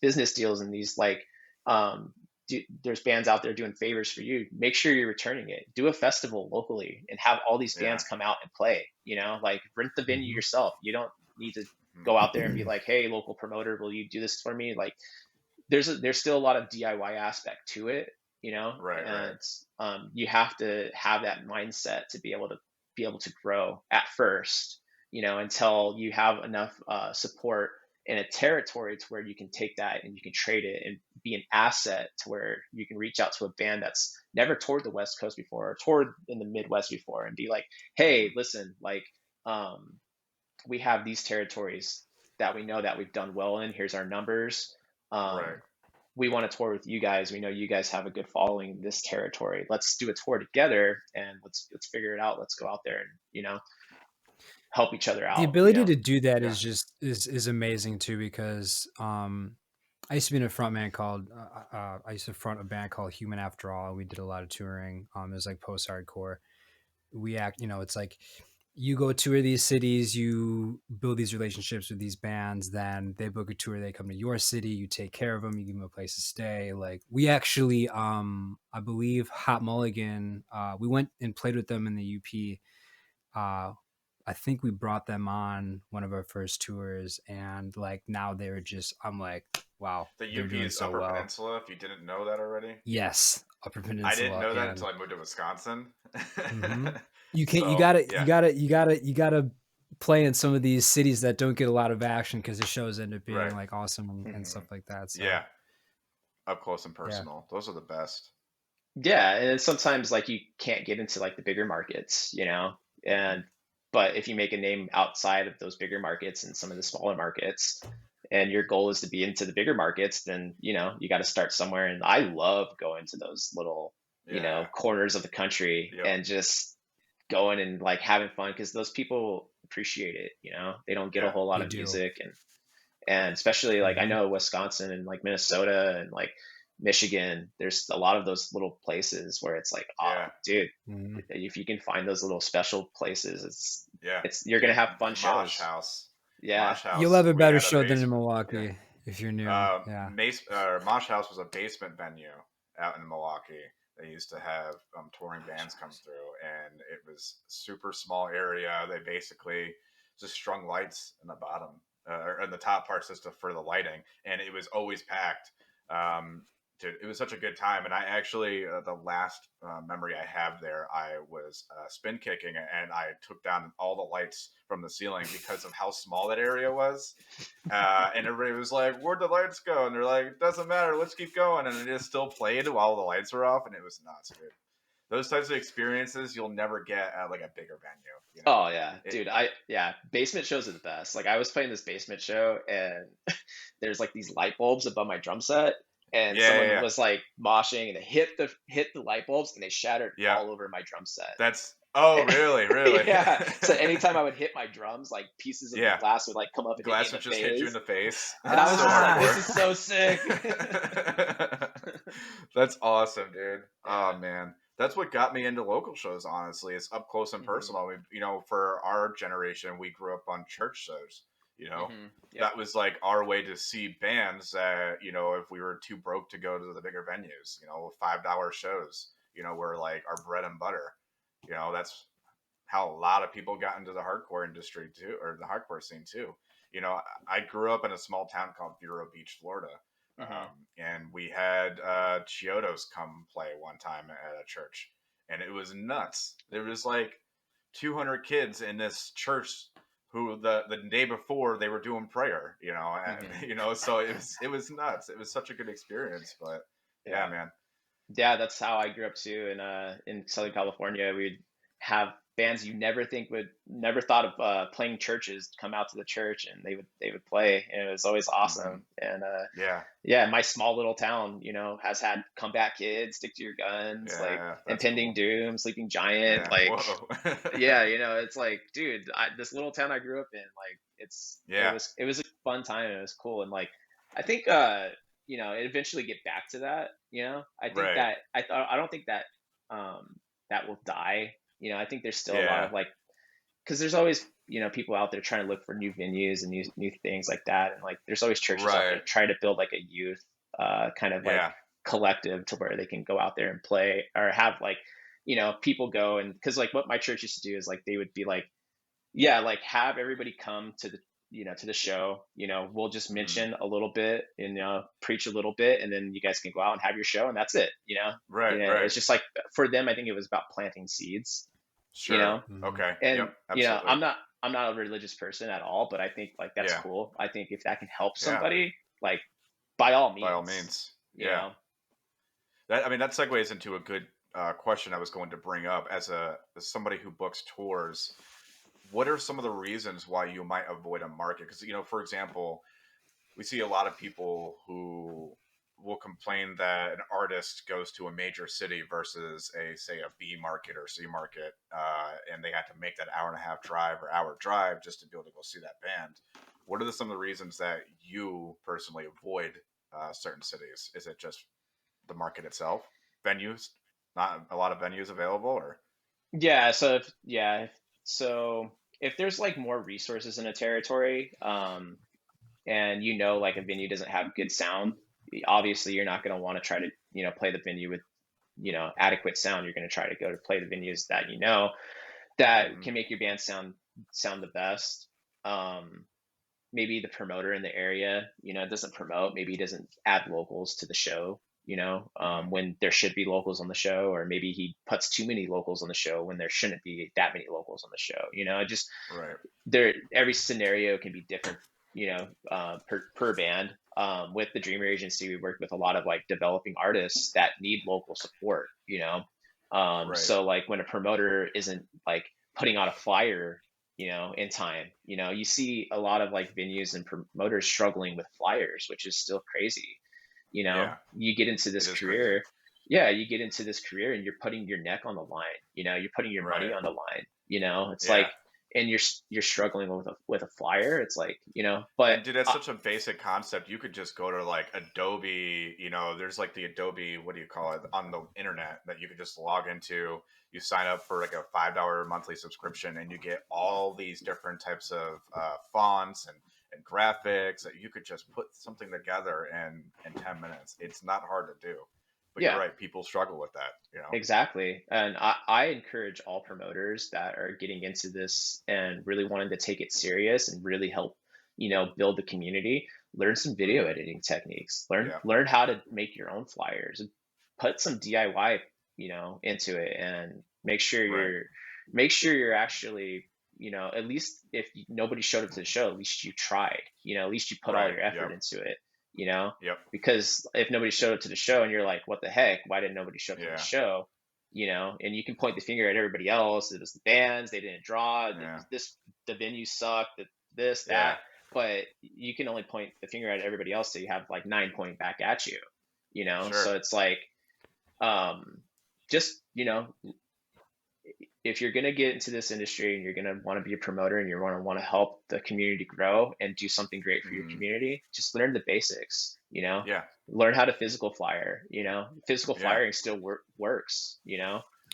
business deals, and these like um there's bands out there doing favors for you, make sure you're returning it. Do a festival locally and have all these
Yeah.
bands come out and play. Like rent the venue
Mhm.
yourself. You don't need to
Hmm.
go out there and be like, hey, local promoter, will you do this for me? Like there's still a lot of DIY aspect to it,
Right. Right.
and you have to have that mindset to be able to grow at first, until you have enough support in a territory to where you can take that and you can trade it and be an asset, to where you can reach out to a band that's never toured the West Coast before or toured in the Midwest before, and be like, hey,
Hmm.
listen, like um, we have these territories that we know that we've done well in. Here's our numbers.
Right.
Um, we want to tour with you guys. We know you guys have a good following in this territory. Let's do a tour together, and let's figure it out. Let's go out there and help each other
The
out.
ability to do that
Yeah.
is just is amazing too, because I used to be in a front man called I used to front a band called Human After All. We did a lot of touring. It was like post hardcore. We act, it's like you go tour these cities, you build these relationships with these bands, then they book a tour, they come to your city, you take care of them, you give them a place to stay. Like we actually, I believe Hot Mulligan, we went and played with them in the UP I think we brought them on one of our first tours, and like now they're just, I'm like, wow,
The
they're
UP
doing
is
so
Upper
well.
Peninsula, if you didn't know that already.
Yes, Upper
I didn't
Peninsula,
know that
and
until I moved to Wisconsin.
you can't,
So yeah.
you gotta play in some of these cities that don't get a lot of action because the shows end up being
Right.
like awesome and
Hmm.
stuff like that. So
Yeah. Up close and
yeah,
personal. Those are the best.
Yeah, and sometimes like you can't get into like the bigger markets,
Hmm.
and but if you make a name outside of those bigger markets and some of the smaller markets, and your goal is to be into the bigger markets, then you got to start somewhere. And I love going to those little,
Yeah.
corners of the country
Yep.
and just going and like having fun because those people appreciate it. They don't get a
Yeah.
whole lot
they
of
do.
music, and especially like I
Hmm.
know Wisconsin and like Minnesota and like Michigan, there's a lot of those little places where it's like, oh,
Yeah.
dude,
Hmm.
if you can find those little special places,
Yeah.
it's you're gonna
Dude,
have fun
Mosh
shows.
House.
Yeah.
Mosh
You'll
House.
have a
We
better
had a
show than in
basement. Yeah.
Milwaukee if you're new. Yeah.
Mosh House was a basement venue out in Milwaukee. They used to have touring bands come through, and it was super small area. They basically just strung lights in the bottom or in the top parts just for the lighting, and it was always packed. Um, Dude, it was such a good time. And I actually, the last memory I have there, I was spin kicking, and I took down all the lights from the ceiling because of how small that area was. And everybody was like, "Where'd the lights go?" And they're like, "It doesn't matter. Let's keep going." And it just still played while the lights were off, and it was nuts, dude. Those types of experiences you'll never get at like a bigger venue.
Oh yeah,
It,
dude. Yeah, basement shows are the best. Like I was playing this basement show and there's like these light bulbs above my drum set, and
yeah, yeah,
someone
yeah,
was like moshing and they hit the light bulbs and they shattered
yeah.
all over my drum set.
That's really, really.
Yeah. So anytime I would hit my drums, like pieces of the
Yeah,
glass would like come up and hit me in
glass
the
would just hit you in
face.
the face.
And I was
So
just like,
Ah.
this is so sick.
hardcore. That's awesome, dude. Oh
Yeah.
man, that's what got me into local shows. Honestly, it's up close and
Hmm.
personal. For our generation, we grew up on church shows. You know,
Hmm. Yep.
that was like our way to see bands that if we were too broke to go to the bigger venues, $5 shows. Were like our bread and butter. That's how a lot of people got into the hardcore industry too, or the hardcore scene too. I grew up in a small town called Vero Beach, Florida,
Hmm.
and we had Chiodos come play one time at a church, and it was nuts. There was like 200 kids in this church who the day before they were doing prayer,
Hmm.
so it was nuts. It was such a good experience, but yeah,
Yeah.
man,
Yeah, that's how I grew up too. In Southern California, we'd have bands you never thought of playing churches come out to the church, and they would play, and it was always
hmm,
awesome. And
yeah,
yeah, my small little town, has had Comeback Kids, Stick to Your Guns, like
yeah, that's
Impending
cool.
Doom, Sleeping Giant,
Yeah,
like
whoa,
yeah, it's like, dude, this little town I grew up in, like it
yeah,
was it was a fun time. And it was cool, and like I think it eventually get back to that. I think
right,
that I don't think that that will die. I think there's still a lot
yeah,
of like because there's always people out there trying to look for new venues and new things like that, and like there's always churches out there
right,
trying to build like a youth kind of like
yeah,
collective to where they can go out there and play or have like people go. And because like what my church used to do is like they would be like, yeah, like have everybody come to the show. We'll just
mm,
mention a little bit and preach a little bit, and then you guys can go out and have your show, and that's it.
right, right,
It's just like for them, I think it was about planting seeds. you
sure,
know
Mhm.
okay,
and
yep, absolutely,
I'm not a religious person at all, but I think like that's
yeah,
cool. I think if that can help
yeah,
somebody, like by all
by all
means,
means,
you
yeah.
know.
That segues into a good question I was going to bring up as somebody who books tours. What are some of the reasons why you might avoid a market? Because for example, we see a lot of people who will complain that an artist goes to a major city versus say a B market or C market, and they have to make that hour and a half drive or hour drive just to be able to go see that band. What are some of the reasons that you personally avoid certain cities? Is it just the market itself, venues, not a lot of venues available, or
Yeah, so if there's like more resources in a territory, and like a venue doesn't have good sound, obviously you're not going to want to try to play the venue with adequate sound. You're going to try to go to play the venues that. that
Hmm.
can make your band sound the best. Maybe the promoter in the area, doesn't promote. Maybe he doesn't add locals to the show,
Hmm.
when there should be locals on the show, or maybe he puts too many locals on the show when there shouldn't be that many locals on the show. It just
Right.
every scenario can be different, per band. With the Dreamer Agency, we work with a lot of like developing artists that need local support.
Right.
So like when a promoter isn't like putting out a flyer, in time, you see a lot of like venues and promoters struggling with flyers, which is still crazy.
Yeah.
You get into
It
this
is crazy.
career, yeah, you get into this career and you're putting your neck on the line, you're putting your money
Right.
on the line, it's like,
Yeah.
and you're struggling with a flyer. It's like, but
And dude, that's such a basic concept. You could just go to like Adobe, there's like the Adobe, what do you call it, on the internet that you could just log into. You sign up for like a $5 monthly subscription and you get all these different types of fonts and graphics that you could just put something together in 10 minutes. It's not hard to do. But you're
yeah,
right, people struggle with that.
exactly. And I encourage all promoters that are getting into this and really wanting to take it serious and really help, build the community, learn some video
Hmm.
editing techniques, learn
Yeah.
learn how to make your own flyers, and put some DIY, into it, and
Right.
make sure you're actually, at least if nobody showed up to the show, at least you tried, at least you put all
Right.
your effort
Yep.
into it, you know
Yep.
because if nobody showed up to the show and you're like, what the heck, why didn't nobody show up to the
Yeah.
show, and you can point the finger at everybody else. It was the bands, they didn't draw,
Yeah.
the venue sucked, this,
Yeah.
that. But you can only point the finger at everybody else, so you have like nine pointing back at you,
Sure.
so it's like, um just, if you're going to get into this industry and you're going to want to be a promoter and you're going to want to help the community grow and do something great for your
Hmm.
community, just learn the basics,
Yeah.
learn how to physical flyer, physical
Yeah.
flyering still
I
works,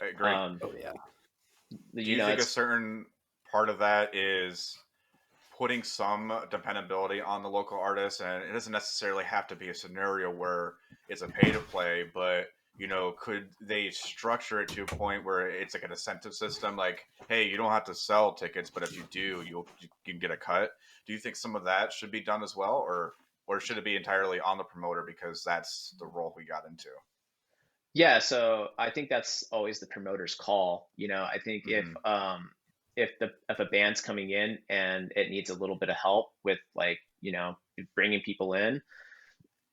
agree.
um,
Oh yeah.
Do you think a
it's,
certain part of that is putting some dependability on the local artist, and it doesn't necessarily have to be a scenario where it's a pay to play, but could they structure it to a point where it's like an incentive system, like, hey, you don't have to sell tickets, but if you do, you can get a cut. Do you think some of that should be done as well, or should it be entirely on the promoter because that's the role we got into?
yeah, so I think that's always the promoter's call. I think
Hmm.
if a band's coming in and it needs a little bit of help with, like, bringing people in,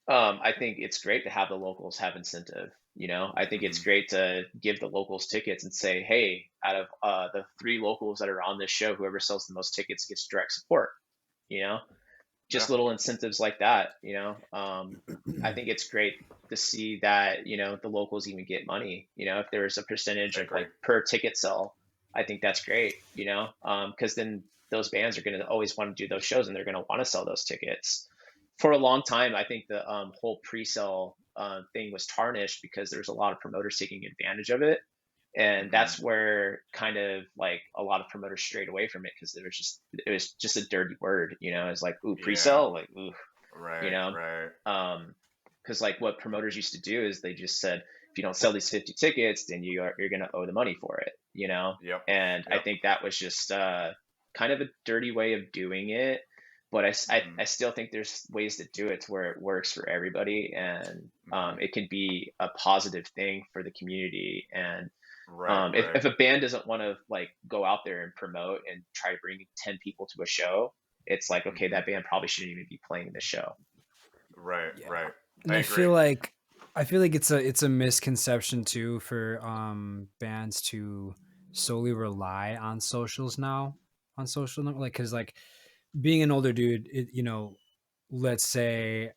I think it's great to have the locals have incentive. I think it's
Hmm.
great to give the locals tickets and say, hey, out of the three locals that are on this show, whoever sells the most tickets gets direct support. You know,
Yeah.
just little incentives like that. I think it's great to see that, the locals even get money. If there's a percentage
I
of
agree.
like per ticket sell, I think that's great. Because then those bands are going to always want to do those shows and they're going to want to sell those tickets. For a long time, I think the whole pre-sale thing was tarnished because there's a lot of promoters taking advantage of it, and
Hmm.
that's where kind of like a lot of promoters strayed away from it because it was just a dirty word. It's like, ooh,
Yeah.
pre-sale, like, ooh, you
Right.
know
Right.
um because like what promoters used to do is they just said, if you don't sell these 50 tickets, then you're going to owe the money for it.
Yep.
And I
Yep.
think that was just kind of a dirty way of doing it, but I
Hmm.
still think there's ways to do it to where it works for everybody, and
Hmm.
it can be a positive thing for the community. And
Right. Right.
if a band doesn't want to like go out there and promote and try to bring 10 people to a show, it's like, okay,
Hmm.
that band probably shouldn't even be playing the show.
Right.
Yeah.
Right.
And
I
I
agree.
feel like it's a misconception too for bands to solely rely on socials now, on like, because like being an older dude, let's say,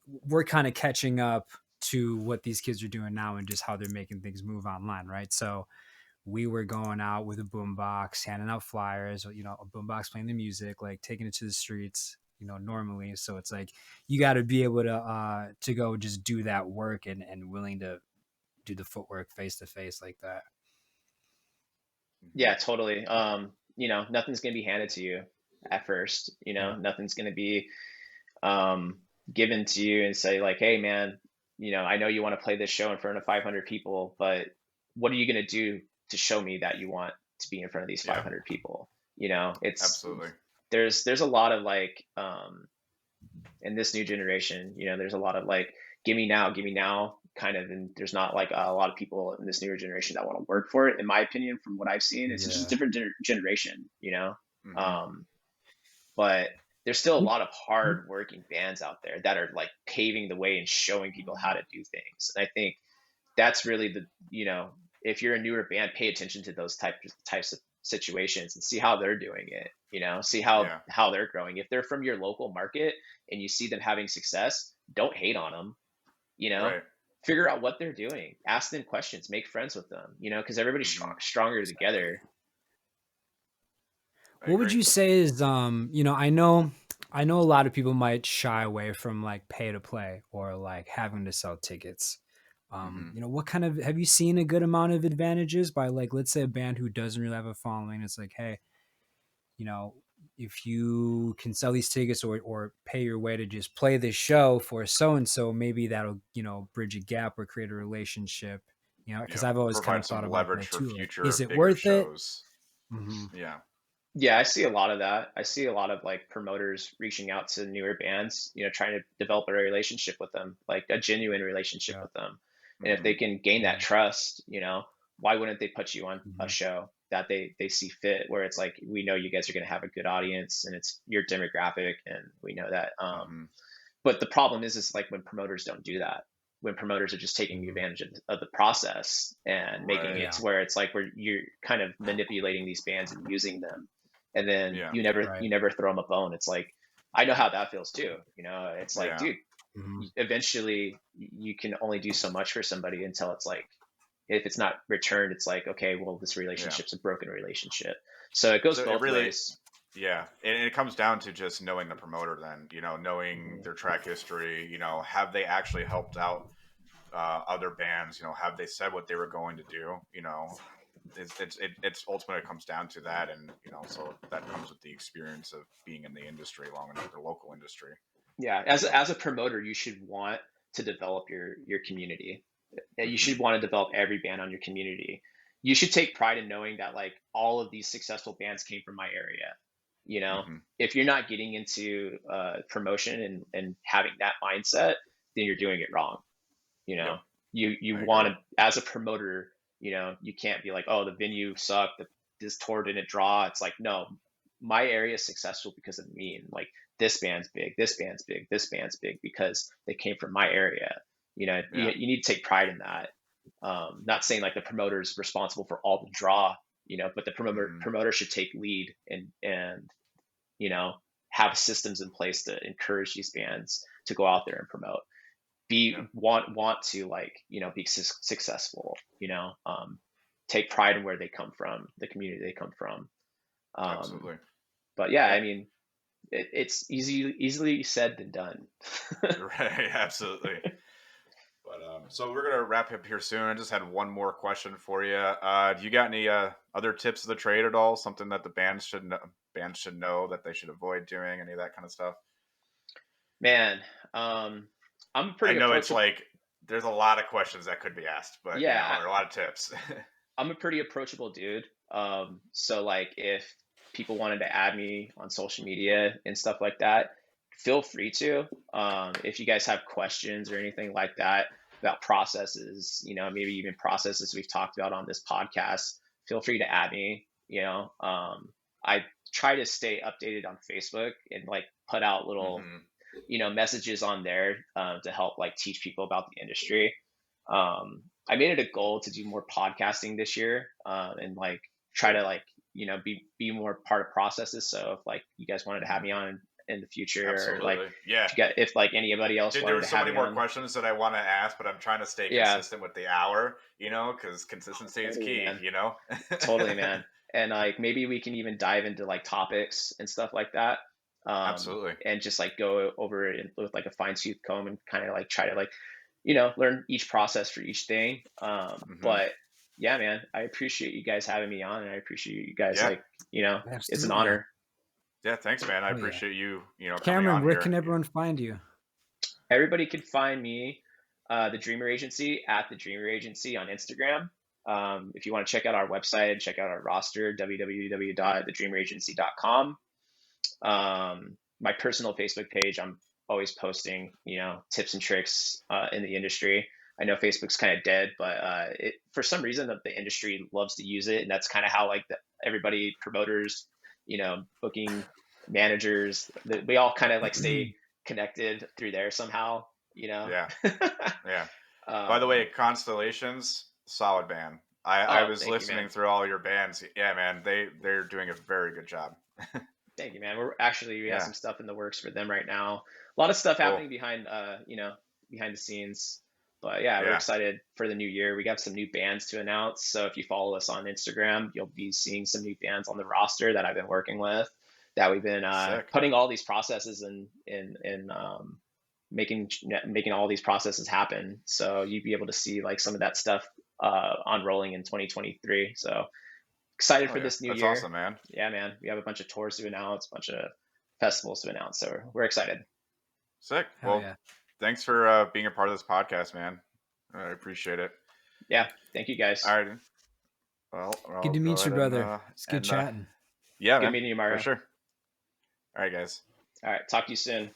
we're kind of catching up to what these kids are doing now and just how they're making things move online, right? So we were going out with a boombox, handing out flyers, a boombox playing the music, like taking it to the streets, normally. So it's like you got to be able to go just do that work and willing to do the footwork face to face like that.
Hmm.
Yeah, totally. Nothing's going to be handed to you at first.
Yeah.
Nothing's going to be um, given to you and say like, hey, man, I know you want to play this show in front of 500 people, but what are you going to do to show me that you want to be in front of these
Yeah.
500 people. You know,
Absolutely.
there's a lot of like, in this new generation, you know, there's a lot of like, give me now kind of, and there's not like a lot of people in this newer generation that want to work for it. In my opinion, from what I've seen, it's just a
Yeah.
different generation, you know?
Mm-hmm.
But there's still a lot of
Mhm.
hard working bands out there that are like paving the way and showing people how to do things. And I think that's really the, you know, if you're a newer band, pay attention to those types of situations and see how they're doing it, you know, see
Yeah.
how they're growing. If they're from your local market and you see them having success, don't hate on them, you know,
Right.
figure out what they're doing, ask them questions, make friends with them, you know, because everybody's
Mm-hmm.
stronger
Exactly.
together.
I
What would
agree.
you say is you know, I know a lot of people might shy away from like pay to play or like having to sell tickets.
Mm-hmm.
You know, what kind of have you seen a good amount of advantages by like let's say a band who doesn't really have a following? It's like, hey, you know, if you can sell these tickets or pay your way to just play this show for so and so, maybe that'll, you know, bridge a gap or create a relationship. You know, because
Yeah.
I've always kind
Provide
of thought
some
about
leverage
that
for
too. Like,
future
is it
bigger
worth it?
shows.
Mm-hmm.
Yeah.
Yeah, I see a lot of that. I see a lot of like promoters reaching out to newer bands, you know, trying to develop a relationship with them, like a genuine relationship
Yeah.
with them. And if
Mm-hmm.
they can gain that
Yeah.
trust, you know, why wouldn't they put you on a
Mm-hmm.
show that they see fit, where it's like, we know you guys are going to have a good audience and it's your demographic and we know that.
Mm-hmm.
But the problem is like when promoters don't do that, when promoters are just taking
Mm-hmm.
advantage of the process and making
Right.
it
Yeah.
to where it's like where you're kind of manipulating these bands and using them, and then
Yeah.
you
Right.
never throw them a bone. It's like, I know how that feels too. You know, it's like,
Yeah.
dude,
Mm-hmm.
eventually you can only do so much for somebody until it's like, if it's not returned, it's like, okay, well, this
Yeah.
relationship's a broken relationship. So it goes
So it
both
really,
ways.
yeah, and it comes down to just knowing the promoter. Then knowing
Mhm.
their track history. Have they actually helped out other bands? Have they said what they were going to do? It's ultimately it comes down to that, and so that comes with the experience of being in the industry long enough, the local industry.
Yeah, as a promoter, you should want to develop your community. You
Mm-hmm.
should want to develop every band on your community. You should take pride in knowing that like all of these successful bands came from my area. You know,
Mm-hmm.
if you're not getting into promotion and having that mindset, then you're doing it wrong. You know,
Yep,
you
I
want
agree.
to, as a promoter, you know, you can't be like, oh, the venue sucked, this tour didn't draw. It's like, no, my area is successful because of me, and like, this band's big, this band's big, this band's big because they came from my area. You know,
Yeah.
you need to take pride in that. Not saying like the promoter is responsible for all the draw, you know, but the
Mm-hmm.
promoter should take lead and you know, have systems in place to encourage these bands to go out there and promote,
Yeah.
want to, like, you know, be successful, you know, take pride in where they come from, the community they come from. um
Absolutely.
but yeah,
Yeah.
I mean, it's easily said than done.
Right. Absolutely. But so we're gonna wrap up here soon. I just had one more question for you. Do you got any other tips of the trade at all? Something that the bands should know that they should avoid doing? Any of that kind of stuff?
Man, um I'm
I
pretty
know it's
approachable.
like there's a lot of questions that could be asked, but
Yeah,
or a lot of tips.
I'm a pretty approachable dude. So like, if people wanted to add me on social media and stuff like that, feel free to. If you guys have questions or anything like that about processes, you know, maybe even processes we've talked about on this podcast, feel free to add me. You know, I try to stay updated on Facebook and like put out little,
Hmm.
you know, messages on there, to help like teach people about the industry. I made it a goal to do more podcasting this year, and like try to
Cool.
like, you know, be more part of processes. So if like you guys wanted to have
Hmm.
me on in the future, or like
Absolutely. Yeah.
if like anybody else
Dude, there
wanted
were
to
so
have
many
me
more
on,
questions that I want to ask, but I'm trying to stay
yeah,
consistent with the hour, because consistency is
totally,
key,
man, totally, man. And like maybe we can even dive into like topics and stuff like that,
Absolutely.
and just like go over it with like a fine tooth comb and kind of like try to like, you know, learn each process for each thing.
Hmm.
But yeah, man, I appreciate you guys having me on, and I appreciate you guys,
Yeah.
like, you know, it's an
Absolutely.
honor.
Yeah. Thanks, man. I
Oh yeah.
appreciate you, coming
Cameron,
on
where
here.
can everyone find you?
Everybody can find me, the Dreamer Agency, at the Dreamer Agency on Instagram. If you want to check out our website, check out our roster, www.thedreameragency.com. My personal Facebook page, I'm always posting, tips and tricks in the industry. I know Facebook's kind of dead, but for some reason the industry loves to use it, and that's kind of how like everybody, promoters, booking managers, we all kind of like stay connected through there somehow.
Yeah. Yeah. By the
um,
way, Constellations, solid band. I
oh,
was
thank you,
listening
man.
through all your bands. Yeah, man, they're doing a very good job.
Thank you, man. We have
Yeah,
some stuff in the works for them right now. A lot of stuff
cool.
happening behind the scenes. But yeah, we're
Yeah,
excited for the new year. We got some new bands to announce. So if you follow us on Instagram, you'll be seeing some new bands on the roster that I've been working with. That we've been
sick.
putting all these processes in making all these processes happen. So you'd be able to see like some of that stuff unrolling in 2023. So excited
Oh
for
yeah,
this new
that's
year.
awesome, man.
Yeah, man. We have a bunch of tours to announce, a bunch of festivals to announce. So we're excited.
Sick.
Hell
Well,
yeah.
thanks for being a part of this podcast, man. I appreciate it.
Yeah. Thank you guys.
All right. Well,
Good
I'll
to
go
meet you,
ahead
brother. It's good
and
chatting.
yeah,
Good
man,
meeting you,
for
Mario.
sure. All right, guys.
All right. Talk to you soon.